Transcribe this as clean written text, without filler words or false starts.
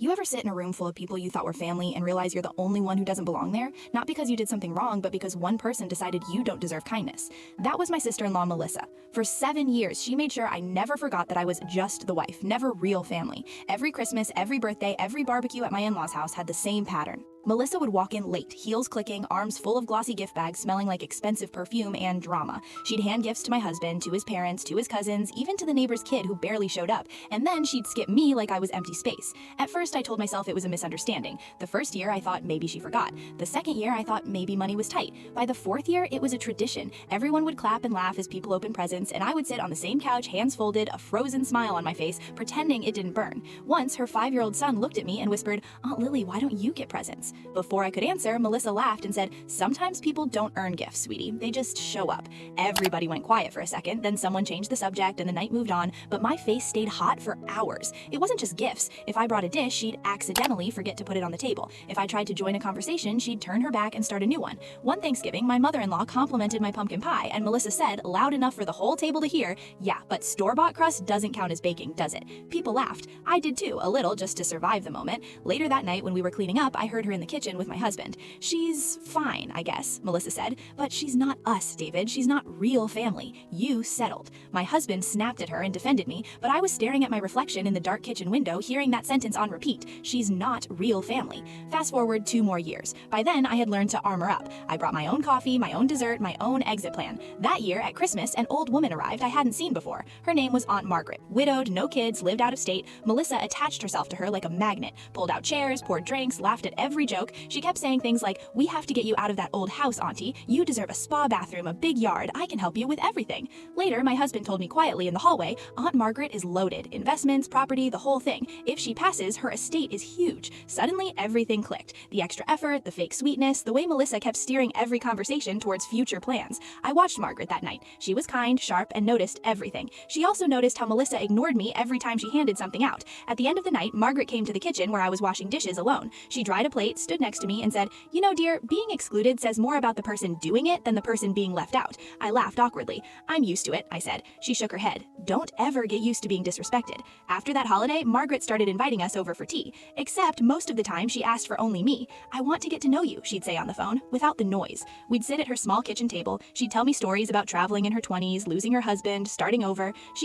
You ever sit in a room full of people you thought were family and realize you're the only one who doesn't belong there? Not because you did something wrong, but because one person decided you don't deserve kindness. That was my sister-in-law, Melissa. For 7 years, she made sure I never forgot that I was just the wife, never real family. Every Christmas, every birthday, every barbecue at my in-laws' house had the same pattern. Melissa would walk in late, heels clicking, arms full of glossy gift bags smelling like expensive perfume and drama. She'd hand gifts to my husband, to his parents, to his cousins, even to the neighbor's kid who barely showed up, and then she'd skip me like I was empty space. At first, I told myself it was a misunderstanding. The first year, I thought maybe she forgot. The second year, I thought maybe money was tight. By the fourth year, it was a tradition. Everyone would clap and laugh as people opened presents, and I would sit on the same couch, hands folded, a frozen smile on my face, pretending it didn't burn. Once, her 5-year-old son looked at me and whispered, "Aunt Lily, why don't you get presents?" Before I could answer, Melissa laughed and said, "Sometimes people don't earn gifts, sweetie. They just show up." Everybody went quiet for a second, then someone changed the subject and the night moved on, but my face stayed hot for hours. It wasn't just gifts. If I brought a dish, she'd accidentally forget to put it on the table. If I tried to join a conversation, she'd turn her back and start a new one. One Thanksgiving, my mother-in-law complimented my pumpkin pie, and Melissa said, loud enough for the whole table to hear, "Yeah, but store-bought crust doesn't count as baking, does it?" People laughed. I did too, a little, just to survive the moment. Later that night, when we were cleaning up, I heard her in the kitchen with my husband. "She's fine, I guess," Melissa said, "but she's not us, David. She's not real family. You settled." My husband snapped at her and defended me, but I was staring at my reflection in the dark kitchen window, hearing that sentence on repeat. She's not real family. Fast forward 2 more years. By then, I had learned to armor up. I brought my own coffee, my own dessert, my own exit plan. That year, at Christmas, an old woman arrived I hadn't seen before. Her name was Aunt Margaret. Widowed, no kids, lived out of state. Melissa attached herself to her like a magnet, pulled out chairs, poured drinks, laughed at every joke. She kept saying things like, "We have to get you out of that old house, Auntie. You deserve a spa bathroom, a big yard. I can help you with everything." Later, my husband told me quietly in the hallway, "Aunt Margaret is loaded. Investments, property, the whole thing. If she passes, her estate is huge." Suddenly, everything clicked. The extra effort, the fake sweetness, the way Melissa kept steering every conversation towards future plans. I watched Margaret that night. She was kind, sharp, and noticed everything. She also noticed how Melissa ignored me every time she handed something out. At the end of the night, Margaret came to the kitchen where I was washing dishes alone. She dried a plate, stood next to me, and said, "You know, dear, being excluded says more about the person doing it than the person being left out." I laughed awkwardly. "I'm used to it," I said. She shook her head. "Don't ever get used to being disrespected." After that holiday, Margaret started inviting us over for tea. Except most of the time she asked for only me. "I want to get to know you," she'd say on the phone, without the noise. We'd sit at her small kitchen table. She'd tell me stories about traveling in her 20s, losing her husband, starting over. She